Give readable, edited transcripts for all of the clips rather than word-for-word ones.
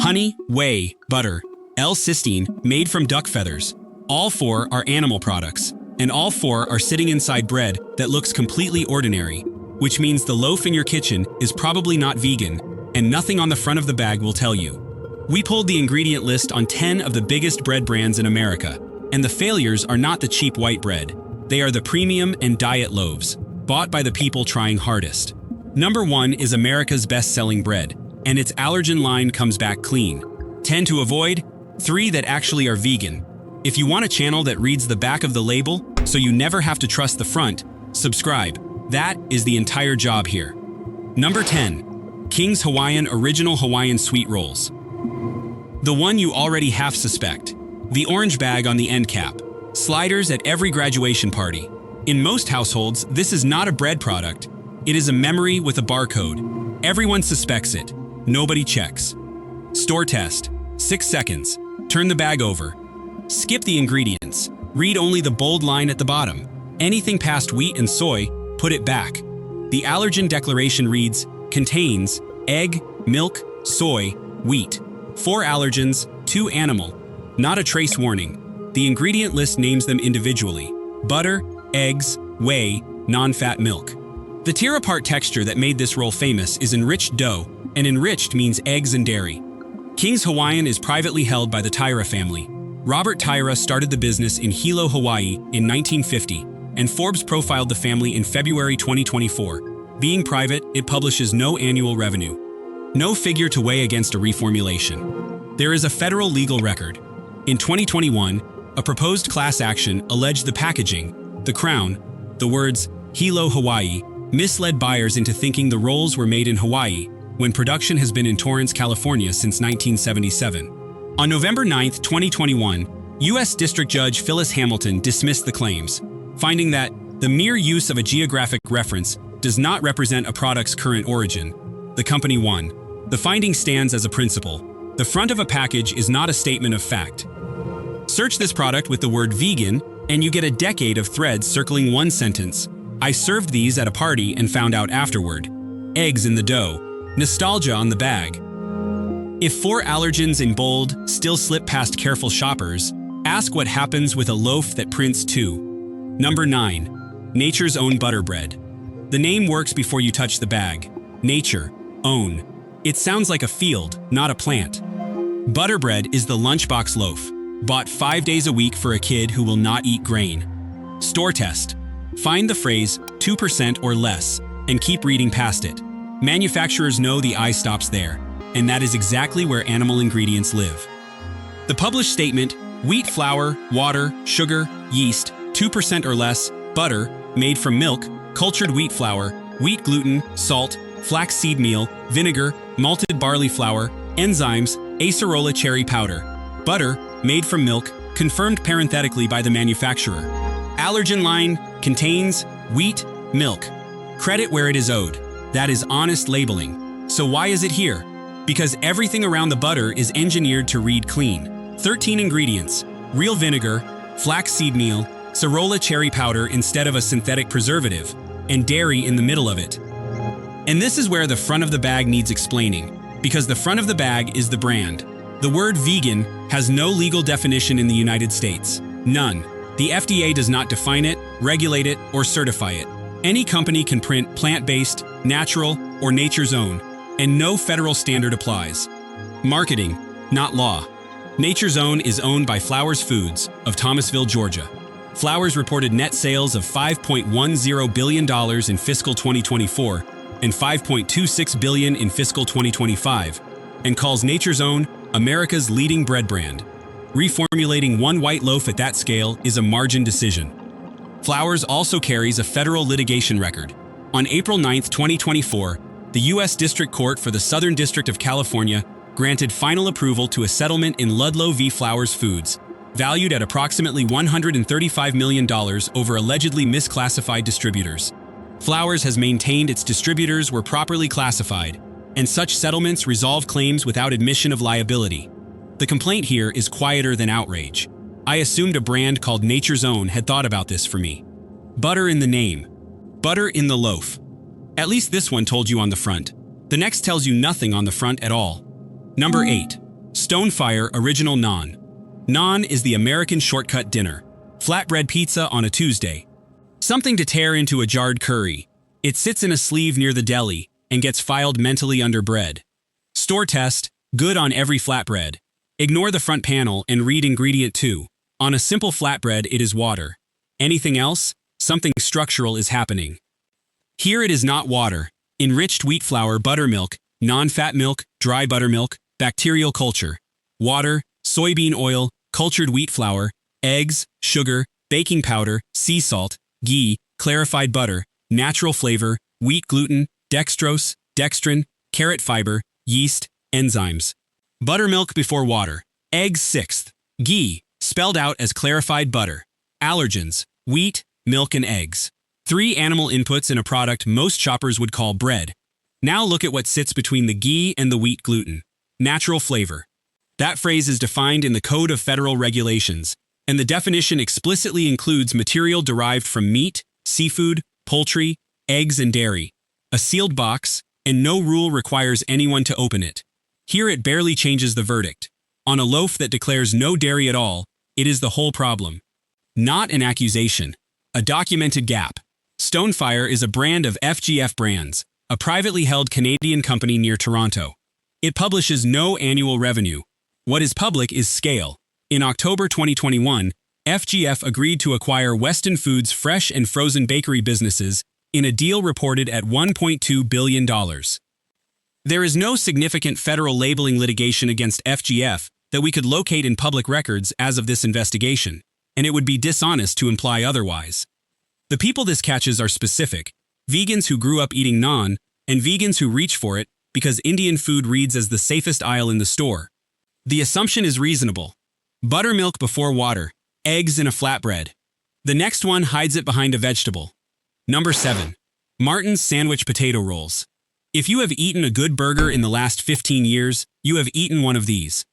honey, whey, butter, L-cysteine, made from duck feathers. All four are animal products, and all four are sitting inside bread that looks completely ordinary, which means the loaf in your kitchen is probably not vegan, and nothing on the front of the bag will tell you. We pulled the ingredient list on 10 of the biggest bread brands in America, and the failures are not the cheap white bread. They are the premium and diet loaves, bought by the people trying hardest. Number 1 is America's best-selling bread, and its allergen line comes back clean. 10 to avoid, 3 that actually are vegan. If you want a channel that reads the back of the label, so you never have to trust the front, subscribe. That is the entire job here. Number 10, King's Hawaiian Original Hawaiian Sweet Rolls. The one you already half suspect. The orange bag on the end cap. Sliders at every graduation party. In most households, this is not a bread product. It is a memory with a barcode. Everyone suspects it. Nobody checks. Store test. 6 seconds. Turn the bag over. Skip the ingredients. Read only the bold line at the bottom. Anything past wheat and soy, put it back. The allergen declaration reads, contains egg, milk, soy, wheat. 4 allergens, 2 animal. Not a trace warning. The ingredient list names them individually. Butter, eggs, whey, non-fat milk. The tear-apart texture that made this roll famous is enriched dough, and enriched means eggs and dairy. King's Hawaiian is privately held by the Taira family. Robert Taira started the business in Hilo, Hawaii in 1950, and Forbes profiled the family in February 2024. Being private, it publishes no annual revenue. No figure to weigh against a reformulation. There is a federal legal record. In 2021, a proposed class action alleged the packaging, the crown, the words Hilo, Hawaii, misled buyers into thinking the rolls were made in Hawaii when production has been in Torrance, California since 1977. On November 9, 2021, U.S. District Judge Phyllis Hamilton dismissed the claims, finding that the mere use of a geographic reference does not represent a product's current origin. The company won. The finding stands as a principle. The front of a package is not a statement of fact. Search this product with the word vegan, and you get a decade of threads circling one sentence. I served these at a party and found out afterward. Eggs in the dough. Nostalgia on the bag. If 4 allergens in bold still slip past careful shoppers, ask what happens with a loaf that prints 2. Number 9. Nature's Own Butter Bread. The name works before you touch the bag. Nature. Own. It sounds like a field, not a plant. Butter bread is the lunchbox loaf, bought 5 days a week for a kid who will not eat grain. Store test. Find the phrase 2% or less and keep reading past it. Manufacturers know the eye stops there, and that is exactly where animal ingredients live. The published statement, wheat flour, water, sugar, yeast, 2% or less, butter, made from milk, cultured wheat flour, wheat gluten, salt, flax seed meal, vinegar, malted barley flour, enzymes, acerola cherry powder. Butter, made from milk, confirmed parenthetically by the manufacturer. Allergen line, contains wheat, milk. Credit where it is owed. That is honest labeling. So why is it here? Because everything around the butter is engineered to read clean. 13 ingredients, real vinegar, flax seed meal, acerola cherry powder instead of a synthetic preservative, and dairy in the middle of it. And this is where the front of the bag needs explaining, because the front of the bag is the brand. The word vegan has no legal definition in the United States. None. The FDA does not define it, regulate it, or certify it. Any company can print plant-based, natural, or nature's own, and no federal standard applies. Marketing, not law. Nature's Own is owned by Flowers Foods of Thomasville, Georgia. Flowers reported net sales of $5.10 billion in fiscal 2024 and $5.26 billion in fiscal 2025, and calls Nature's Own America's leading bread brand. Reformulating one white loaf at that scale is a margin decision. Flowers also carries a federal litigation record. On April 9, 2024, the U.S. District Court for the Southern District of California granted final approval to a settlement in Ludlow v. Flowers Foods, valued at approximately $135 million over allegedly misclassified distributors. Flowers has maintained its distributors were properly classified, and such settlements resolve claims without admission of liability. The complaint here is quieter than outrage. I assumed a brand called Nature's Own had thought about this for me. Butter in the name. Butter in the loaf. At least this one told you on the front. The next tells you nothing on the front at all. Number 8. Stonefire Original Naan. Naan is the American shortcut dinner. Flatbread pizza on a Tuesday. Something to tear into a jarred curry. It sits in a sleeve near the deli and gets filed mentally under bread. Store test, good on every flatbread. Ignore the front panel and read ingredient 2. On a simple flatbread, it is water. Anything else? Something structural is happening. Here it is not water. Enriched wheat flour, buttermilk, non-fat milk, dry buttermilk, bacterial culture. Water, soybean oil, cultured wheat flour, eggs, sugar, baking powder, sea salt, ghee, clarified butter, natural flavor, wheat gluten, dextrose, dextrin, carrot fiber, yeast, enzymes. Buttermilk before water. Eggs 6th. Ghee, spelled out as clarified butter. Allergens, wheat, milk and eggs. 3 animal inputs in a product most shoppers would call bread. Now look at what sits between the ghee and the wheat gluten. Natural flavor. That phrase is defined in the Code of Federal Regulations, and the definition explicitly includes material derived from meat, seafood, poultry, eggs and dairy. A sealed box, and no rule requires anyone to open it. Here it barely changes the verdict. On a loaf that declares no dairy at all, it is the whole problem. Not an accusation. A documented gap. Stonefire is a brand of FGF Brands, a privately held Canadian company near Toronto. It publishes no annual revenue. What is public is scale. In October 2021, FGF agreed to acquire Weston Foods' fresh and frozen bakery businesses in a deal reported at $1.2 billion. There is no significant federal labeling litigation against FGF that we could locate in public records as of this investigation, and it would be dishonest to imply otherwise. The people this catches are specific: vegans who grew up eating naan, and vegans who reach for it because Indian food reads as the safest aisle in the store. The assumption is reasonable. Buttermilk before water, eggs in a flatbread. The next one hides it behind a vegetable. Number 7. Martin's Sandwich Potato Rolls. If you have eaten a good burger in the last 15 years, you have eaten one of these.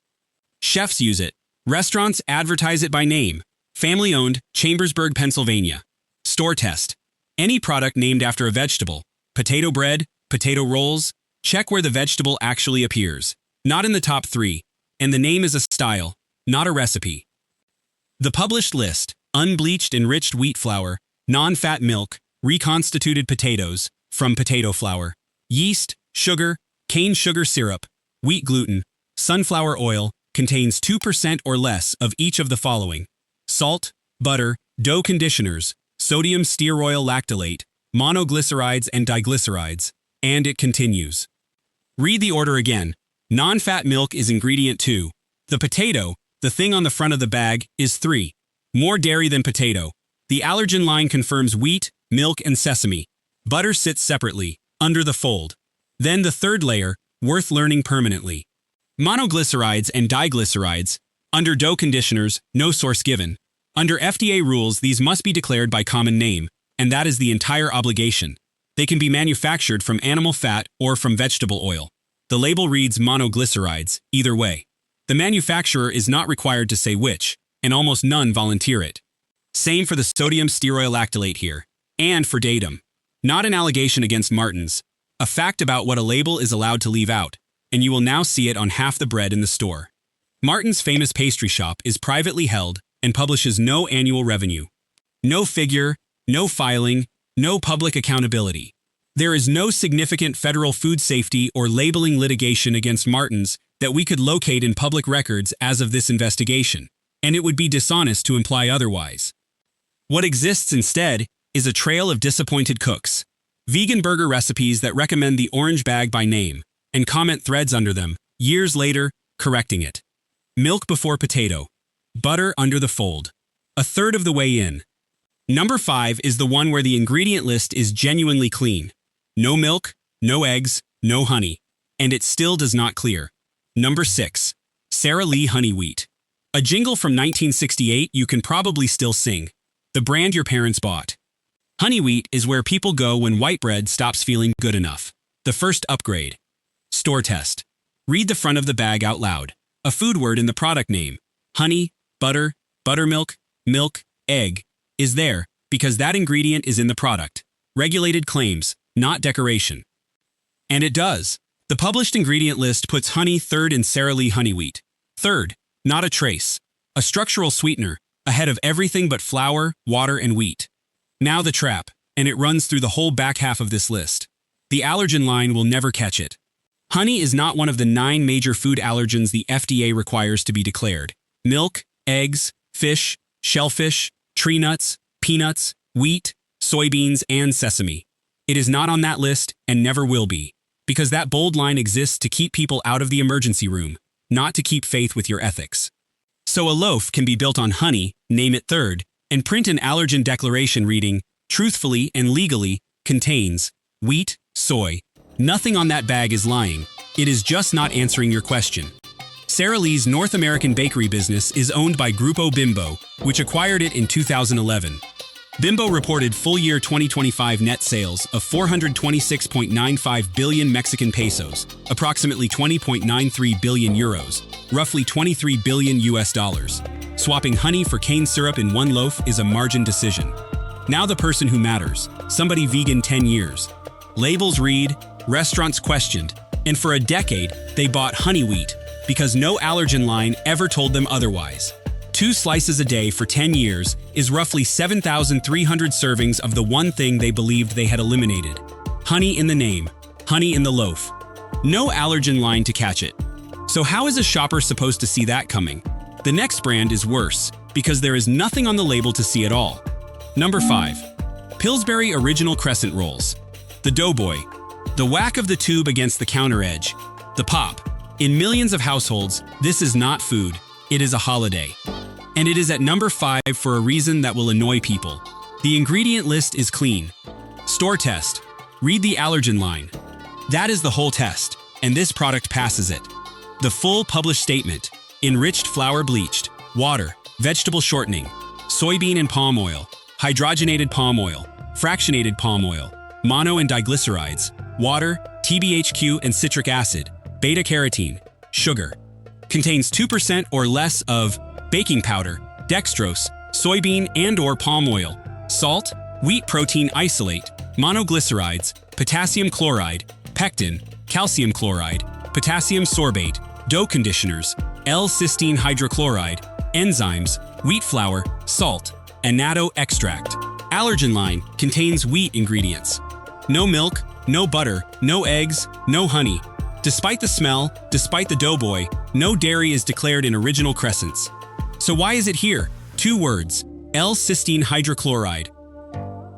Chefs use it. Restaurants advertise it by name. Family-owned, Chambersburg, Pennsylvania. Store test. Any product named after a vegetable. Potato bread, potato rolls. Check where the vegetable actually appears. Not in the top 3. And the name is a style, not a recipe. The published list: unbleached enriched wheat flour, non-fat milk, reconstituted potatoes, from potato flour, yeast, sugar, cane sugar syrup, wheat gluten, sunflower oil, contains 2% or less of each of the following: salt, butter, dough conditioners, sodium stearoyl lactylate, monoglycerides and diglycerides, and it continues. Read the order again. Non-fat milk is ingredient 2. The potato, the thing on the front of the bag, is 3. More dairy than potato. The allergen line confirms wheat, milk, and sesame. Butter sits separately, under the fold. Then the third layer, worth learning permanently. Monoglycerides and diglycerides. Under dough conditioners, no source given. Under FDA rules, these must be declared by common name, and that is the entire obligation. They can be manufactured from animal fat or from vegetable oil. The label reads monoglycerides, either way. The manufacturer is not required to say which, and almost none volunteer it. Same for the sodium stearoyl lactylate here, and for datum. Not an allegation against Martin's, a fact about what a label is allowed to leave out, and you will now see it on half the bread in the store. Martin's famous pastry shop is privately held and publishes no annual revenue. No figure, no filing, no public accountability. There is no significant federal food safety or labeling litigation against Martin's that we could locate in public records as of this investigation, and it would be dishonest to imply otherwise. What exists instead is a trail of disappointed cooks, vegan burger recipes that recommend the orange bag by name, and comment threads under them, years later, correcting it. Milk before potato. Butter under the fold. A third of the way in. Number 5 is the one where the ingredient list is genuinely clean. No milk, no eggs, no honey, and it still does not clear. Number 6. Sara Lee Honey Wheat. A jingle from 1968 you can probably still sing. The brand your parents bought. Honey wheat is where people go when white bread stops feeling good enough. The first upgrade. Store test. Read the front of the bag out loud. A food word in the product name. Honey, butter, buttermilk, milk, egg is there because that ingredient is in the product. Regulated claims, not decoration. And it does. The published ingredient list puts honey third in Sara Lee Honey Wheat. Third, not a trace. A structural sweetener, ahead of everything but flour, water, and wheat. Now the trap, and it runs through the whole back half of this list. The allergen line will never catch it. Honey is not one of the 9 major food allergens the FDA requires to be declared. Milk, eggs, fish, shellfish, tree nuts, peanuts, wheat, soybeans, and sesame. It is not on that list and never will be, because that bold line exists to keep people out of the emergency room, not to keep faith with your ethics. So a loaf can be built on honey, name it third, and print an allergen declaration reading, truthfully and legally, contains wheat, soy. Nothing on that bag is lying. It is just not answering your question. Sara Lee's North American bakery business is owned by Grupo Bimbo, which acquired it in 2011. Bimbo reported full-year 2025 net sales of 426.95 billion Mexican pesos, approximately 20.93 billion euros, roughly 23 billion US dollars. Swapping honey for cane syrup in one loaf is a margin decision. Now the person who matters, somebody vegan 10 years. Labels read, restaurants questioned, and for a decade, they bought honey wheat because no allergen line ever told them otherwise. 2 slices a day for 10 years is roughly 7,300 servings of the one thing they believed they had eliminated. Honey in the name, honey in the loaf. No allergen line to catch it. So how is a shopper supposed to see that coming? The next brand is worse, because there is nothing on the label to see at all. Number 5. Pillsbury Original Crescent Rolls. The Doughboy. The whack of the tube against the counter edge. The pop. In millions of households, this is not food, it is a holiday. And it is at number 5 for a reason that will annoy people. The ingredient list is clean. Store test. Read the allergen line. That is the whole test, and this product passes it. The full published statement. Enriched flour bleached, water, vegetable shortening, soybean and palm oil, hydrogenated palm oil, fractionated palm oil, mono and diglycerides, water, TBHQ and citric acid, beta-carotene, sugar. Contains 2% or less of baking powder, dextrose, soybean and/or palm oil, salt, wheat protein isolate, monoglycerides, potassium chloride, pectin, calcium chloride, potassium sorbate, dough conditioners, L-cysteine hydrochloride, enzymes, wheat flour, salt, annatto extract. Allergen line contains wheat ingredients. No milk, no butter, no eggs, no honey. Despite the smell, despite the doughboy, no dairy is declared in original crescents. So why is it here? 2 words, L-cysteine hydrochloride.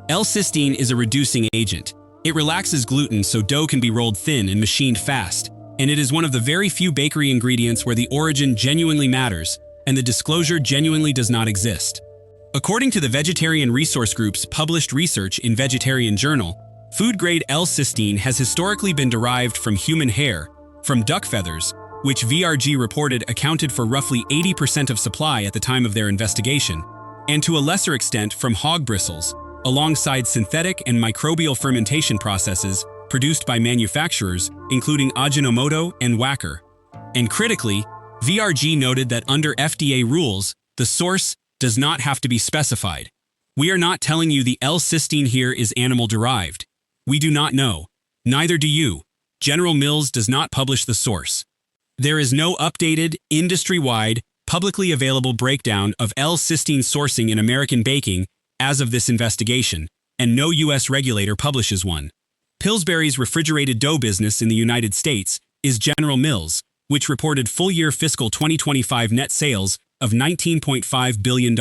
L-cysteine is a reducing agent. It relaxes gluten so dough can be rolled thin and machined fast, and it is one of the very few bakery ingredients where the origin genuinely matters and the disclosure genuinely does not exist. According to the Vegetarian Resource Group's published research in Vegetarian Journal, food-grade L-cysteine has historically been derived from human hair, from duck feathers, which VRG reported accounted for roughly 80% of supply at the time of their investigation, and to a lesser extent from hog bristles, alongside synthetic and microbial fermentation processes produced by manufacturers, including Ajinomoto and Wacker. And critically, VRG noted that under FDA rules, the source does not have to be specified. We are not telling you the L-cysteine here is animal-derived. We do not know. Neither do you. General Mills does not publish the source. There is no updated, industry-wide, publicly available breakdown of L-cysteine sourcing in American baking as of this investigation, and no U.S. regulator publishes one. Pillsbury's refrigerated dough business in the United States is General Mills, which reported full-year fiscal 2025 net sales of $19.5 billion.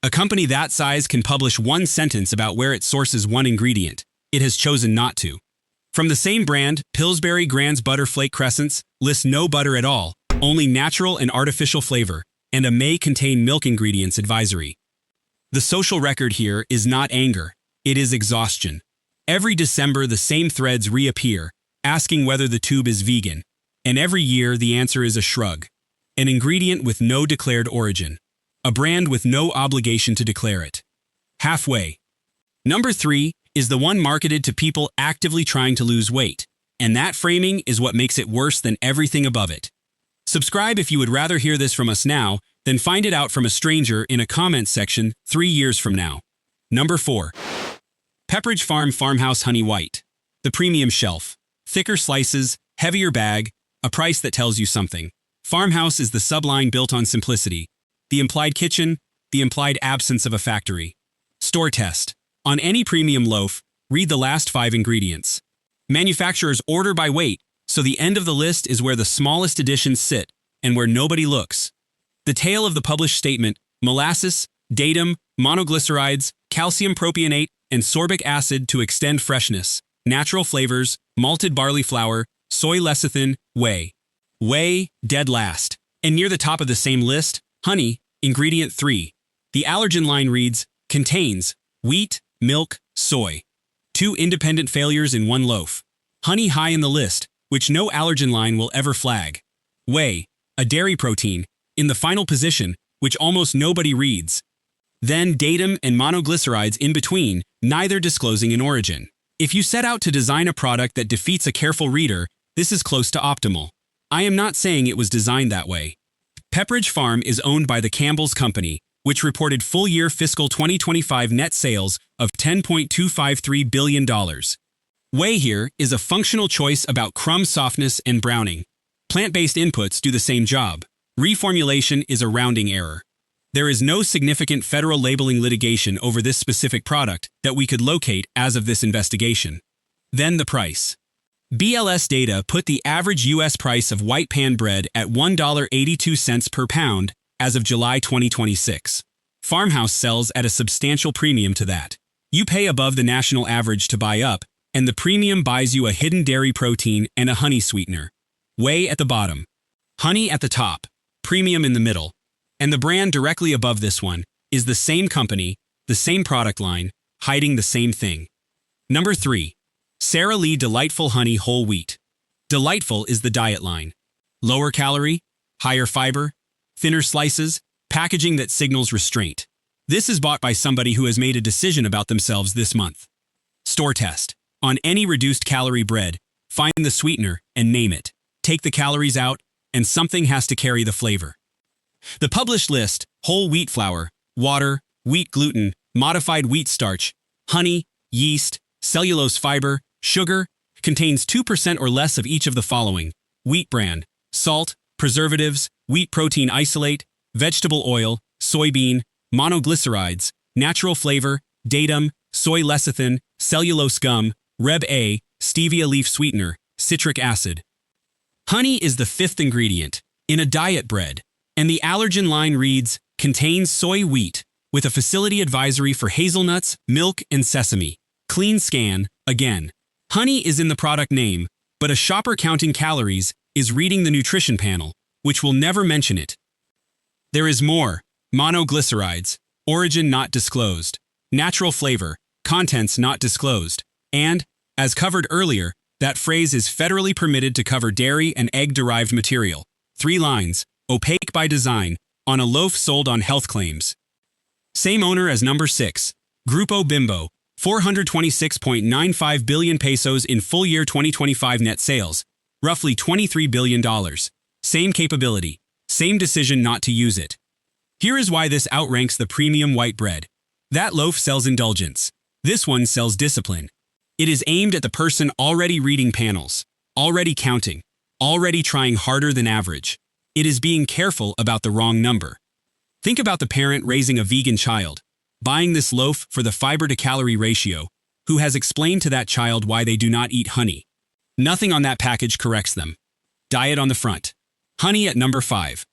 A company that size can publish one sentence about where it sources one ingredient. It has chosen not to. From the same brand, Pillsbury Grand's Butterflake Crescents lists no butter at all, only natural and artificial flavor, and a may contain milk ingredients advisory. The social record here is not anger, it is exhaustion. Every December the same threads reappear, asking whether the tube is vegan, and every year the answer is a shrug. An ingredient with no declared origin. A brand with no obligation to declare it. Halfway. Number 3 is the one marketed to people actively trying to lose weight, and that framing is what makes it worse than everything above it. Subscribe if you would rather hear this from us now than find it out from a stranger in a comment section 3 years from now. Number 4. Pepperidge Farm Farmhouse Honey White. The premium shelf. Thicker slices, heavier bag, a price that tells you something. Farmhouse is the subline built on simplicity. The implied kitchen, the implied absence of a factory. Store test. On any premium loaf, read the last 5 ingredients. Manufacturers order by weight, so the end of the list is where the smallest additions sit and where nobody looks. The tail of the published statement: molasses, datum, monoglycerides, calcium propionate, and sorbic acid to extend freshness, natural flavors, malted barley flour, soy lecithin, whey. Whey, dead last. And near the top of the same list, honey, ingredient 3. The allergen line reads, contains wheat, milk, soy. 2 independent failures in one loaf. Honey high in the list, which no allergen line will ever flag. Whey, a dairy protein, in the final position, which almost nobody reads. Then datum and monoglycerides in between, neither disclosing an origin. If you set out to design a product that defeats a careful reader, this is close to optimal. I am not saying it was designed that way. Pepperidge Farm is owned by the Campbell's Company, which reported full-year fiscal 2025 net sales of $10.253 billion. Whey here is a functional choice about crumb softness and browning. Plant-based inputs do the same job. Reformulation is a rounding error. There is no significant federal labeling litigation over this specific product that we could locate as of this investigation. Then the price. BLS data put the average U.S. price of white pan bread at $1.82 per pound as of July 2026. Farmhouse sells at a substantial premium to that. You pay above the national average to buy up, and the premium buys you a hidden dairy protein and a honey sweetener. Whey at the bottom, honey at the top, premium in the middle. And the brand directly above this one is the same company, the same product line, hiding the same thing. Number 3. Sara Lee Delightful Honey Whole Wheat. Delightful is the diet line. Lower calorie, higher fiber, thinner slices, packaging that signals restraint. This is bought by somebody who has made a decision about themselves this month. Store test. On any reduced calorie bread, find the sweetener and name it. Take the calories out, and something has to carry the flavor. The published list: whole wheat flour, water, wheat gluten, modified wheat starch, honey, yeast, cellulose fiber, sugar, contains 2% or less of each of the following: wheat bran, salt, preservatives, wheat protein isolate, vegetable oil, soybean, monoglycerides, natural flavor, datum, soy lecithin, cellulose gum, Reb A, stevia leaf sweetener, citric acid. Honey is the 5th ingredient in a diet bread, and the allergen line reads, contains soy wheat, with a facility advisory for hazelnuts, milk, and sesame. Clean scan, again. Honey is in the product name, but a shopper counting calories is reading the nutrition panel, which will never mention it. There is more: monoglycerides, origin not disclosed, natural flavor, contents not disclosed, and, as covered earlier, that phrase is federally permitted to cover dairy and egg-derived material. 3 lines, opaque by design, on a loaf sold on health claims. Same owner as number 6, Grupo Bimbo, 426.95 billion pesos in full year 2025 net sales, roughly $23 billion. Same capability, same decision not to use it. Here is why this outranks the premium white bread. That loaf sells indulgence. This one sells discipline. It is aimed at the person already reading panels, already counting, already trying harder than average. It is being careful about the wrong number. Think about the parent raising a vegan child, buying this loaf for the fiber-to-calorie ratio, who has explained to that child why they do not eat honey. Nothing on that package corrects them. Diet on the front. Honey at number 5.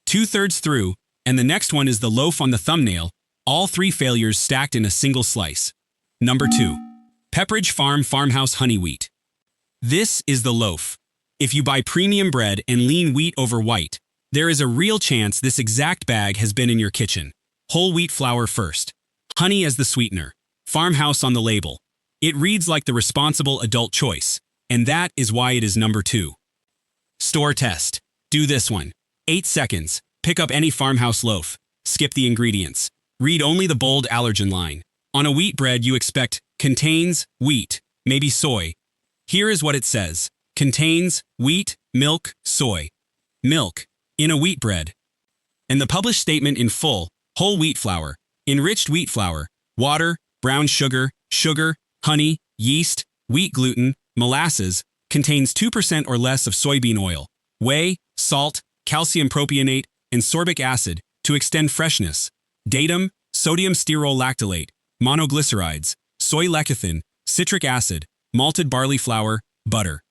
2/3 through, and the next one is the loaf on the thumbnail, all 3 failures stacked in a single slice. Number 2. Pepperidge Farm Farmhouse Honey Wheat. This is the loaf. If you buy premium bread and lean wheat over white, there is a real chance this exact bag has been in your kitchen. Whole wheat flour first. Honey as the sweetener. Farmhouse on the label. It reads like the responsible adult choice, and that is why it is number 2. Store test. Do this one. 8 seconds. Pick up any farmhouse loaf. Skip the ingredients. Read only the bold allergen line. On a wheat bread you expect contains wheat, maybe soy. Here is what it says. Contains wheat, milk, soy. Milk, in a wheat bread. And the published statement in full: whole wheat flour, enriched wheat flour, water, brown sugar, sugar, honey, yeast, wheat gluten, molasses, contains 2% or less of soybean oil, whey, salt, calcium propionate, and sorbic acid to extend freshness. Datum, sodium sterol lactylate, monoglycerides, soy lecithin, citric acid, malted barley flour, butter.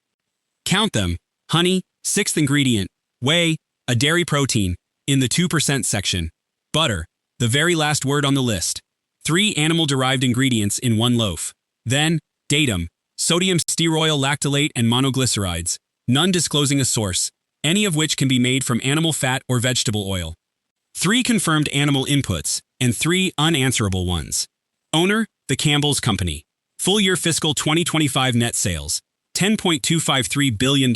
Count them: honey, 6th ingredient; whey, a dairy protein, in the 2% section; butter, the very last word on the list. 3 animal-derived ingredients in one loaf. Then, datum, sodium stearoyl lactylate and monoglycerides, none disclosing a source, any of which can be made from animal fat or vegetable oil. 3 confirmed animal inputs and 3 unanswerable ones. Owner, the Campbell's Company. Full year fiscal 2025 net sales, $10.253 billion.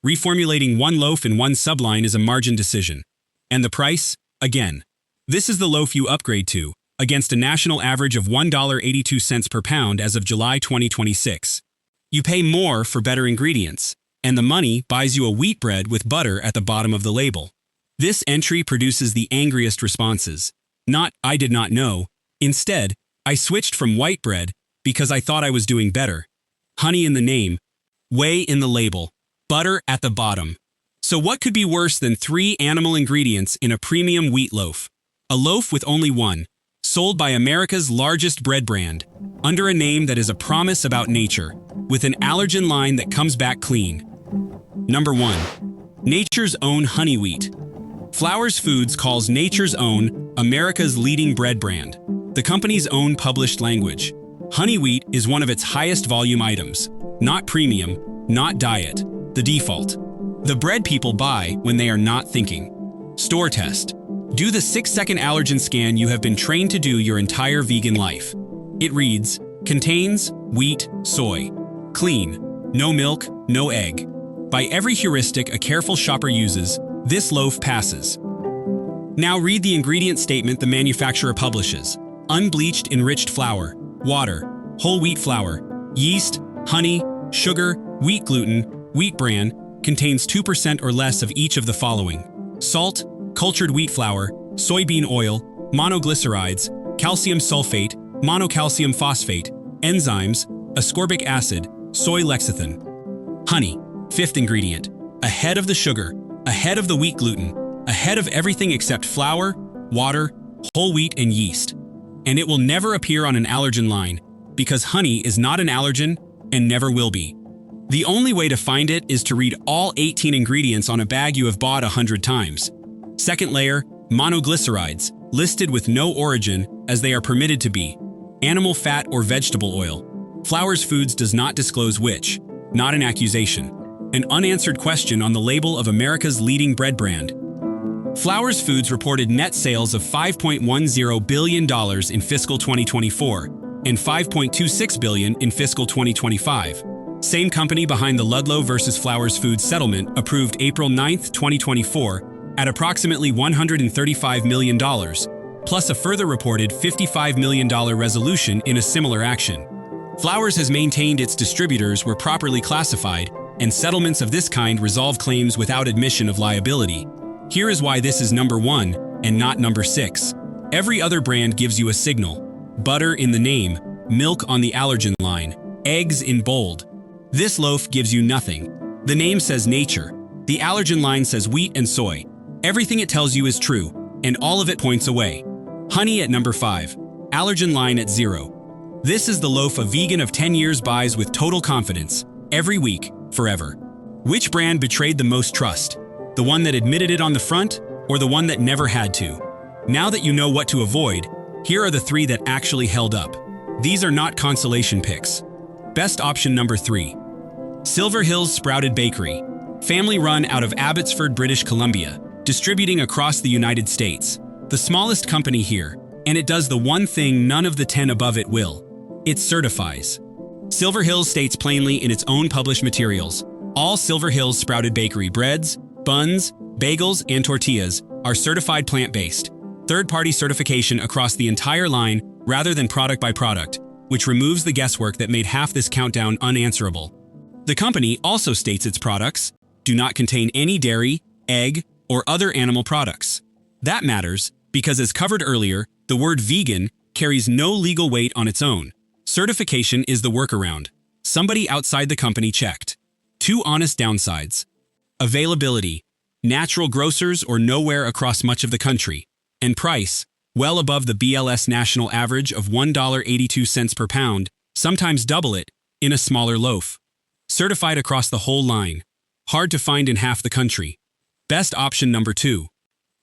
Reformulating one loaf in one subline is a margin decision. And the price? Again. This is the loaf you upgrade to, against a national average of $1.82 per pound as of July 2026. You pay more for better ingredients, and the money buys you a wheat bread with butter at the bottom of the label. This entry produces the angriest responses. Not, "I did not know." Instead, "I switched from white bread because I thought I was doing better." Honey in the name, whey in the label, butter at the bottom. So what could be worse than 3 animal ingredients in a premium wheat loaf? A loaf with only one, sold by America's largest bread brand, under a name that is a promise about nature, with an allergen line that comes back clean. Number 1. Nature's Own Honey Wheat. Flowers Foods calls Nature's Own America's leading bread brand. The company's own published language. Honey wheat is one of its highest volume items. Not premium, not diet. The default. The bread people buy when they are not thinking. Store test. Do the 6-second allergen scan you have been trained to do your entire vegan life. It reads, contains wheat, soy. Clean. No milk, no egg. By every heuristic a careful shopper uses, this loaf passes. Now read the ingredient statement the manufacturer publishes. Unbleached enriched flour, water, whole wheat flour, yeast, honey, sugar, wheat gluten, wheat bran, contains 2% or less of each of the following: salt, cultured wheat flour, soybean oil, monoglycerides, calcium sulfate, monocalcium phosphate, enzymes, ascorbic acid, soy lecithin. Honey, 5th ingredient, ahead of the sugar, ahead of the wheat gluten, ahead of everything except flour, water, whole wheat, and yeast. And it will never appear on an allergen line, because honey is not an allergen and never will be. The only way to find it is to read all 18 ingredients on a bag you have bought 100 times. Second layer, monoglycerides, listed with no origin as they are permitted to be. Animal fat or vegetable oil. Flowers Foods does not disclose which. Not an accusation. An unanswered question on the label of America's leading bread brand. Flowers Foods reported net sales of $5.10 billion in fiscal 2024 and $5.26 billion in fiscal 2025. Same company behind the Ludlow versus Flowers Foods settlement approved April 9, 2024 at approximately $135 million, plus a further reported $55 million resolution in a similar action. Flowers has maintained its distributors were properly classified, and settlements of this kind resolve claims without admission of liability. Here is why this is number 1 and not number 6. Every other brand gives you a signal. Butter in the name, milk on the allergen line, eggs in bold. This loaf gives you nothing. The name says nature. The allergen line says wheat and soy. Everything it tells you is true, and all of it points away. Honey at number 5. Allergen line at 0. This is the loaf a vegan of 10 years buys with total confidence, every week, forever. Which brand betrayed the most trust? The one that admitted it on the front, or the one that never had to? Now that you know what to avoid, here are the 3 that actually held up. These are not consolation picks. Best option number 3. Silver Hills Sprouted Bakery. Family run out of Abbotsford, British Columbia, distributing across the United States. The smallest company here, and it does the one thing none of the 10 above it will. It certifies. Silver Hills states plainly in its own published materials, all Silver Hills Sprouted Bakery breads, buns, bagels, and tortillas are certified plant-based. Third-party certification across the entire line rather than product by product, which removes the guesswork that made half this countdown unanswerable. The company also states its products do not contain any dairy, egg, or other animal products. That matters because, as covered earlier, the word vegan carries no legal weight on its own. Certification is the workaround. Somebody outside the company checked. 2 honest downsides. Availability. natural grocers or nowhere across much of the country, and price, well above the BLS national average of $1.82 per pound, sometimes double it, in a smaller loaf. Certified across the whole line. Hard to find in half the country. Best option number 2.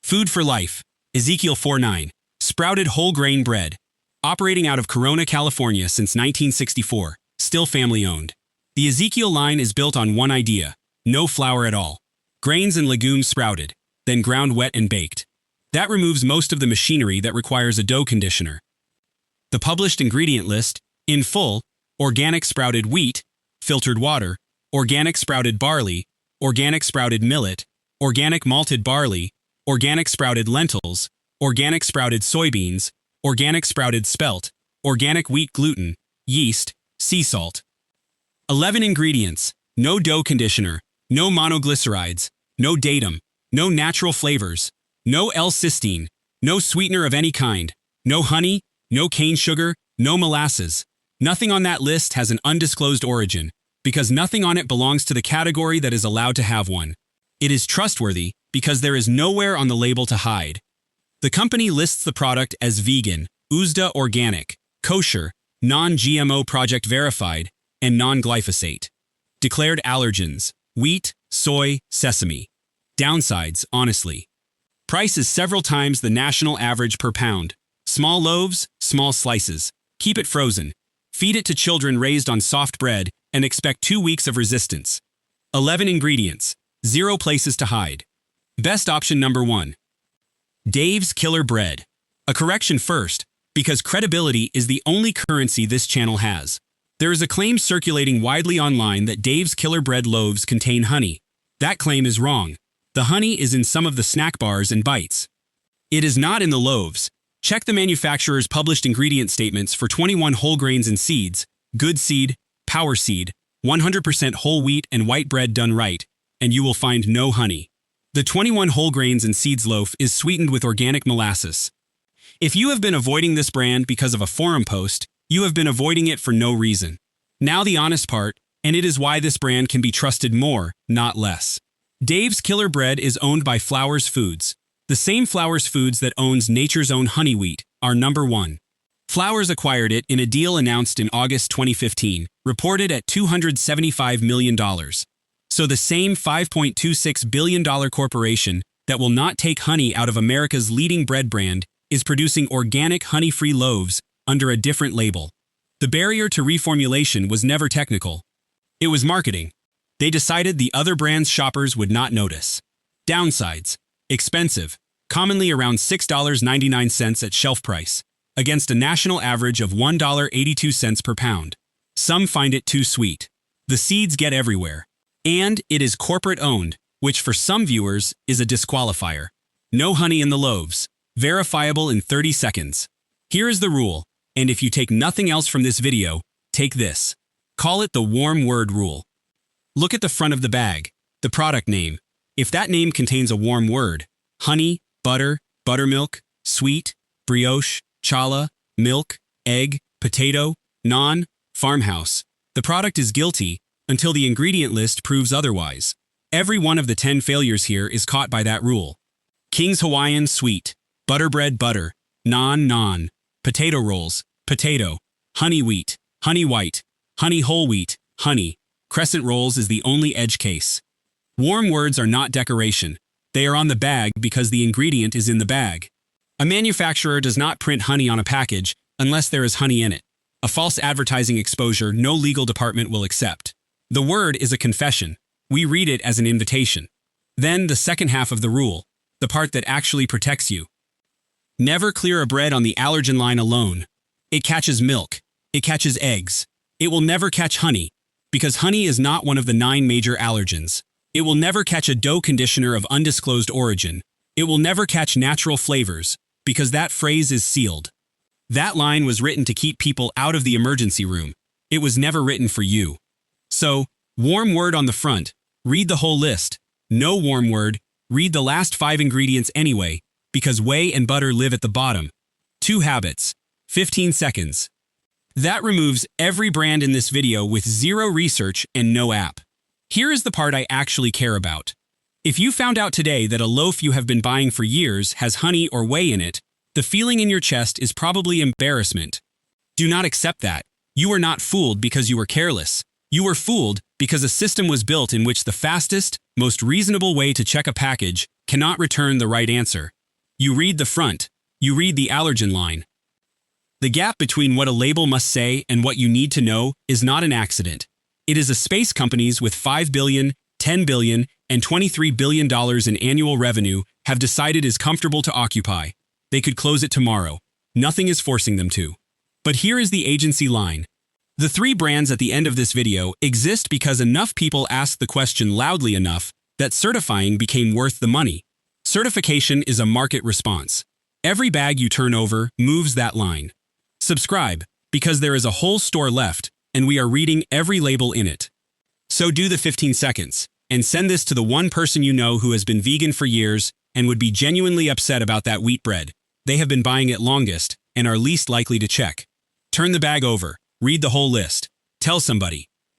Food for Life, Ezekiel 4:9, sprouted whole grain bread. Operating out of Corona, California since 1964, still family-owned. The Ezekiel line is built on one idea: no flour at all. Grains and legumes sprouted, then ground wet and baked. That removes most of the machinery that requires a dough conditioner. The published ingredient list, in full: organic sprouted wheat, filtered water, organic sprouted barley, organic sprouted millet, organic malted barley, organic sprouted lentils, organic sprouted soybeans, organic sprouted spelt, organic wheat gluten, yeast, sea salt. 11 ingredients: no dough conditioner, no monoglycerides, no datum, no natural flavors, no L-cysteine, no sweetener of any kind, no honey, no cane sugar, no molasses. Nothing on that list has an undisclosed origin, because nothing on it belongs to the category that is allowed to have one. It is trustworthy because there is nowhere on the label to hide. The company lists the product as vegan, USDA organic, kosher, non-GMO project verified, and non-glyphosate. Declared allergens: wheat, soy, sesame. Downsides, honestly. Price is several times the national average per pound. Small loaves, small slices. Keep it frozen. Feed it to children raised on soft bread and expect 2 weeks of resistance. 11 ingredients. 0 places to hide. Best option number 1. Dave's Killer Bread. A correction first, because credibility is the only currency this channel has. There is a claim circulating widely online that Dave's Killer Bread loaves contain honey. That claim is wrong. The honey is in some of the snack bars and bites. It is not in the loaves. Check the manufacturer's published ingredient statements for 21 whole grains and seeds: good seed, power seed, 100% whole wheat and white bread done right, and you will find no honey. The 21 whole grains and seeds loaf is sweetened with organic molasses. If you have been avoiding this brand because of a forum post, you have been avoiding it for no reason. Now the honest part, and it is why this brand can be trusted more, not less. Dave's Killer Bread is owned by Flowers Foods, the same Flowers Foods that owns Nature's Own honey wheat, our number 1. Flowers acquired it in a deal announced in August 2015, reported at $275 million. So the same $5.26 billion corporation that will not take honey out of America's leading bread brand is producing organic honey-free loaves under a different label. The barrier to reformulation was never technical. It was marketing. They decided the other brand's shoppers would not notice. Downsides: expensive, commonly around $6.99 at shelf price, against a national average of $1.82 per pound. Some find it too sweet. The seeds get everywhere. And it is corporate owned, which for some viewers is a disqualifier. No honey in the loaves. Verifiable in 30 seconds. Here is the rule, and if you take nothing else from this video, take this. Call it the warm word rule. Look at the front of the bag, the product name. If that name contains a warm word, honey, butter, buttermilk, sweet, brioche, challah, milk, egg, potato, naan, farmhouse, the product is guilty until the ingredient list proves otherwise. Every one of the 10 failures here is caught by that rule. King's Hawaiian sweet, butter bread butter, naan naan, potato rolls, potato, honey wheat, honey white, honey whole wheat, honey. Crescent rolls is the only edge case. Warm words are not decoration. They are on the bag because the ingredient is in the bag. A manufacturer does not print honey on a package unless there is honey in it. A false advertising exposure no legal department will accept. The word is a confession. We read it as an invitation. Then the second half of the rule, the part that actually protects you. Never clear a bread on the allergen line alone. It catches milk. It catches eggs. It will never catch honey, because honey is not one of the 9 major allergens. It will never catch a dough conditioner of undisclosed origin. It will never catch natural flavors, because that phrase is sealed. That line was written to keep people out of the emergency room. It was never written for you. So, warm word on the front, read the whole list. No warm word, read the last 5 ingredients anyway, because whey and butter live at the bottom. 2 habits. 15 seconds. That removes every brand in this video with 0 research and no app. Here is the part I actually care about. If you found out today that a loaf you have been buying for years has honey or whey in it, the feeling in your chest is probably embarrassment. Do not accept that. You were not fooled because you were careless. You were fooled because a system was built in which the fastest, most reasonable way to check a package cannot return the right answer. You read the front. You read the allergen line. The gap between what a label must say and what you need to know is not an accident. It is a space companies with $5 billion, $10 billion, and $23 billion in annual revenue have decided is comfortable to occupy. They could close it tomorrow. Nothing is forcing them to. But here is the agency line. The 3 brands at the end of this video exist because enough people asked the question loudly enough that certifying became worth the money. Certification is a market response. Every bag you turn over moves that line. Subscribe, because there is a whole store left, and we are reading every label in it. So do the 15 seconds, and send this to the one person you know who has been vegan for years and would be genuinely upset about that wheat bread. They have been buying it longest and are least likely to check. Turn the bag over, read the whole list. Tell somebody.